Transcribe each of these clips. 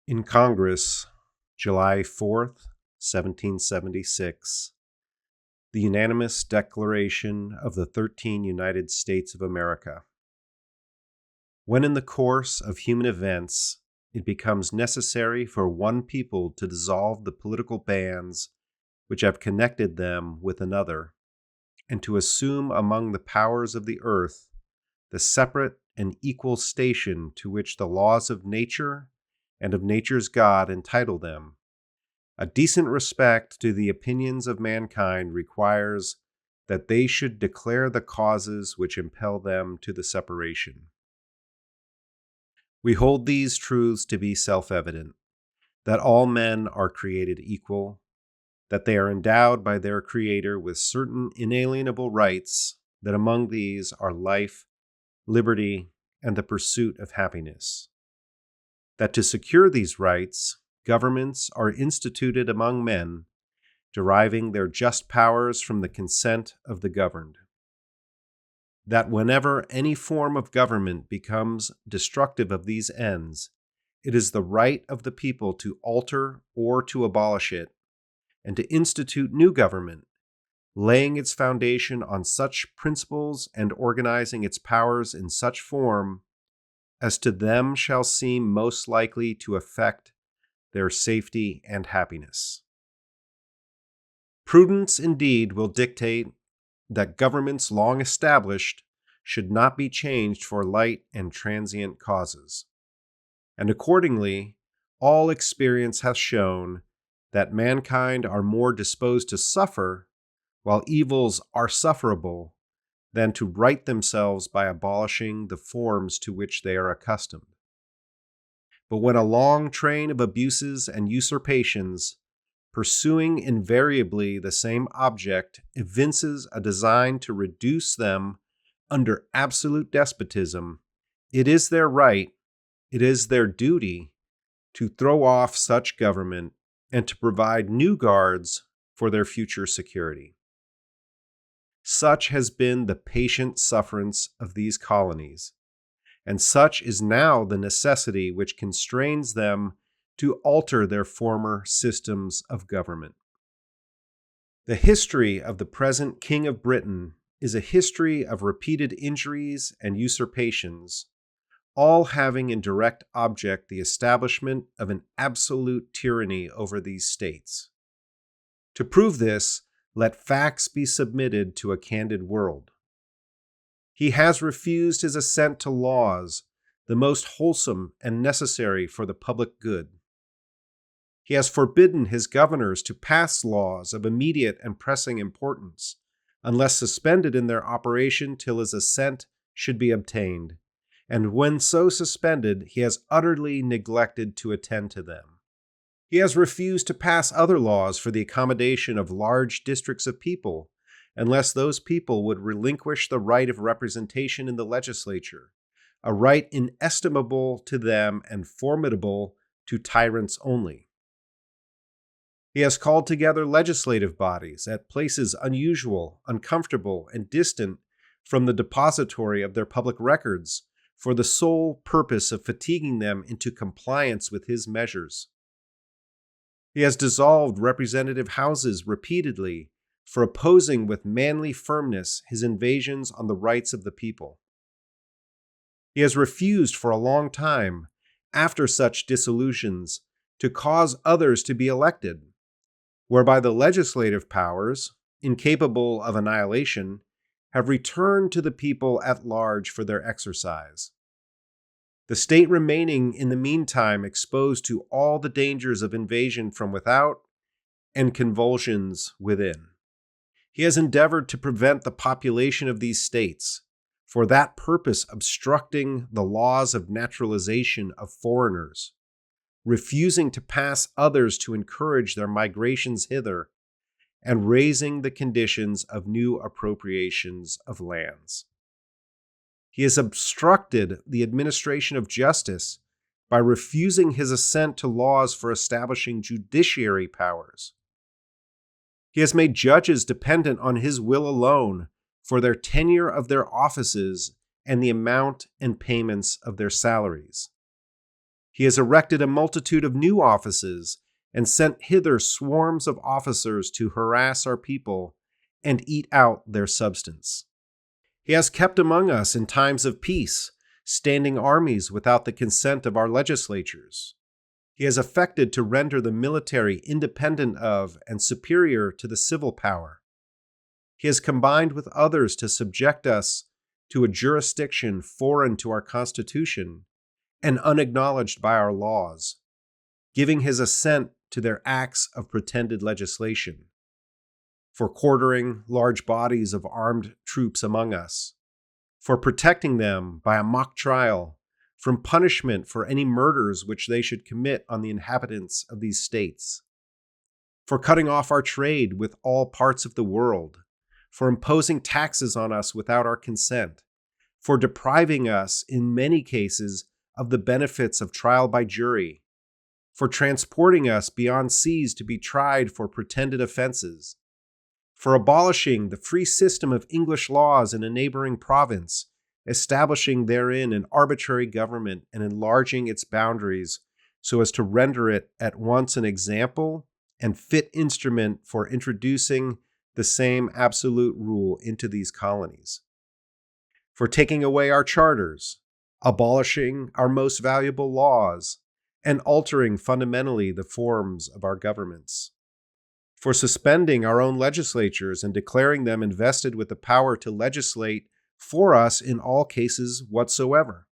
In Congress, July 4th, 1776, the unanimous Declaration of the 13 United States of America. When in the course of human events it becomes necessary for one people to dissolve the political bands which have connected them with another, and to assume among the powers of the earth the separate and equal station to which the laws of nature and of nature's God entitle them, a decent respect to the opinions of mankind requires that they should declare the causes which impel them to the separation. We hold these truths to be self-evident, that all men are created equal, that they are endowed by their Creator with certain inalienable rights, that among these are life, liberty, and the pursuit of happiness. That to secure these rights, governments are instituted among men, deriving their just powers from the consent of the governed. That whenever any form of government becomes destructive of these ends, it is the right of the people to alter or to abolish it, and to institute new government, laying its foundation on such principles and organizing its powers in such form as to them shall seem most likely to affect their safety and happiness. Prudence indeed will dictate that governments long established should not be changed for light and transient causes. And accordingly, all experience hath shown that mankind are more disposed to suffer, while evils are sufferable, than to right themselves by abolishing the forms to which they are accustomed. But when a long train of abuses and usurpations, pursuing invariably the same object, evinces a design to reduce them under absolute despotism, it is their right, it is their duty, to throw off such government and to provide new guards for their future security. Such has been the patient sufferance of these colonies, and such is now the necessity which constrains them to alter their former systems of government. The history of the present King of Britain is a history of repeated injuries and usurpations, all having in direct object the establishment of an absolute tyranny over these states. To prove this, let facts be submitted to a candid world. He has refused his assent to laws, the most wholesome and necessary for the public good. He has forbidden his governors to pass laws of immediate and pressing importance, unless suspended in their operation till his assent should be obtained, and when so suspended, he has utterly neglected to attend to them. He has refused to pass other laws for the accommodation of large districts of people, unless those people would relinquish the right of representation in the legislature, a right inestimable to them and formidable to tyrants only. He has called together legislative bodies at places unusual, uncomfortable, and distant from the depository of their public records, for the sole purpose of fatiguing them into compliance with his measures. He has dissolved representative houses repeatedly for opposing with manly firmness his invasions on the rights of the people. He has refused for a long time, after such dissolutions, to cause others to be elected, whereby the legislative powers, incapable of annihilation, have returned to the people at large for their exercise. The state remaining in the meantime exposed to all the dangers of invasion from without and convulsions within. He has endeavored to prevent the population of these states, for that purpose obstructing the laws of naturalization of foreigners, refusing to pass others to encourage their migrations hither, and raising the conditions of new appropriations of lands. He has obstructed the administration of justice by refusing his assent to laws for establishing judiciary powers. He has made judges dependent on his will alone for their tenure of their offices and the amount and payments of their salaries. He has erected a multitude of new offices and sent hither swarms of officers to harass our people and eat out their substance. He has kept among us in times of peace standing armies without the consent of our legislatures. He has affected to render the military independent of and superior to the civil power. He has combined with others to subject us to a jurisdiction foreign to our Constitution and unacknowledged by our laws, giving his assent to their acts of pretended legislation, for quartering large bodies of armed troops among us, for protecting them by a mock trial from punishment for any murders which they should commit on the inhabitants of these states, for cutting off our trade with all parts of the world, for imposing taxes on us without our consent, for depriving us, in many cases, of the benefits of trial by jury, for transporting us beyond seas to be tried for pretended offenses, for abolishing the free system of English laws in a neighboring province, establishing therein an arbitrary government and enlarging its boundaries so as to render it at once an example and fit instrument for introducing the same absolute rule into these colonies, for taking away our charters, abolishing our most valuable laws, and altering fundamentally the forms of our governments, for suspending our own legislatures and declaring them invested with the power to legislate for us in all cases whatsoever.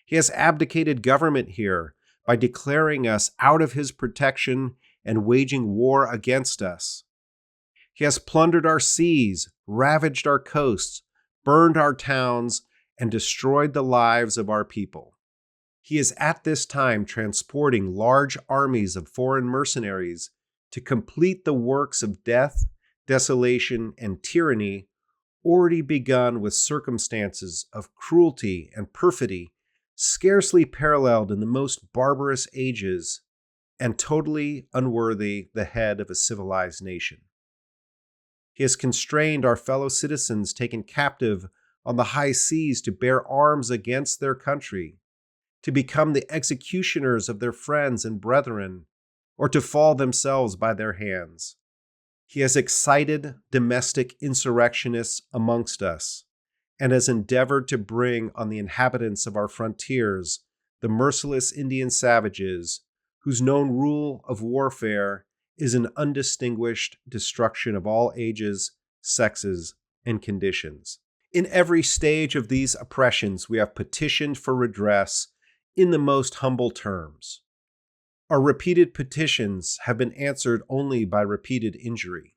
He has abdicated government here by declaring us out of his protection and waging war against us. He has plundered our seas, ravaged our coasts, burned our towns, and destroyed the lives of our people. He is at this time transporting large armies of foreign mercenaries to complete the works of death, desolation, and tyranny already begun with circumstances of cruelty and perfidy scarcely paralleled in the most barbarous ages and totally unworthy the head of a civilized nation. He has constrained our fellow citizens taken captive on the high seas to bear arms against their country, to become the executioners of their friends and brethren, or to fall themselves by their hands. He has excited domestic insurrectionists amongst us, and has endeavored to bring on the inhabitants of our frontiers the merciless Indian savages, whose known rule of warfare is an undistinguished destruction of all ages, sexes, and conditions. In every stage of these oppressions, we have petitioned for redress in the most humble terms. Our repeated petitions have been answered only by repeated injury.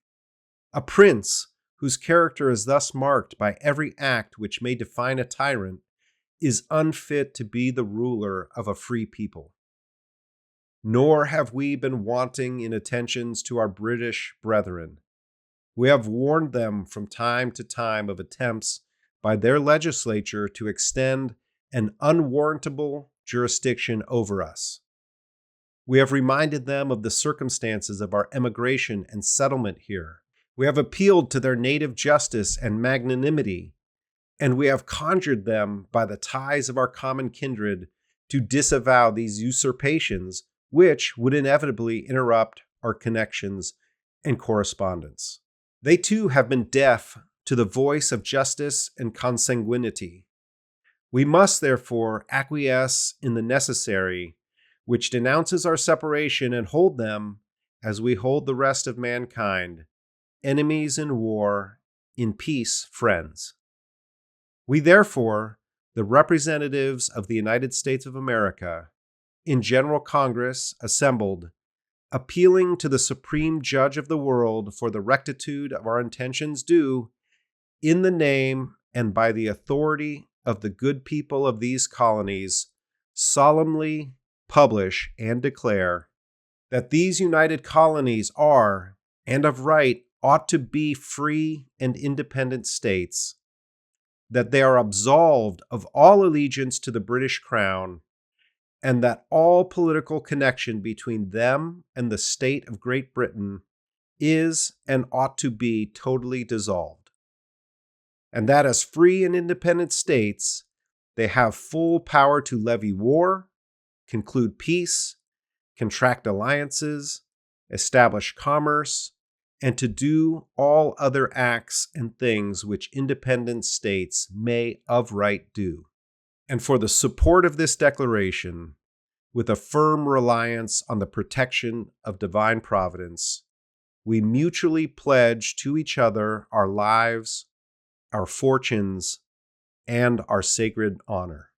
A prince, whose character is thus marked by every act which may define a tyrant, is unfit to be the ruler of a free people. Nor have we been wanting in attentions to our British brethren. We have warned them from time to time of attempts by their legislature to extend an unwarrantable jurisdiction over us. We have reminded them of the circumstances of our emigration and settlement here. We have appealed to their native justice and magnanimity, and we have conjured them by the ties of our common kindred to disavow these usurpations, which would inevitably interrupt our connections and correspondence. They too have been deaf to the voice of justice and consanguinity. We must therefore acquiesce in the necessary, which denounces our separation, and hold them, as we hold the rest of mankind, enemies in war, in peace friends. We therefore, the representatives of the United States of America, in General Congress assembled, appealing to the Supreme Judge of the world for the rectitude of our intentions, do, in the name and by the authority of the good people of these colonies, solemnly publish and declare that these united colonies are, and of right ought to be, free and independent states, that they are absolved of all allegiance to the British Crown, and that all political connection between them and the state of Great Britain is and ought to be totally dissolved, and that as free and independent states, they have full power to levy war, conclude peace, contract alliances, establish commerce, and to do all other acts and things which independent states may of right do. And for the support of this declaration, with a firm reliance on the protection of divine providence, we mutually pledge to each other our lives, our fortunes, and our sacred honor.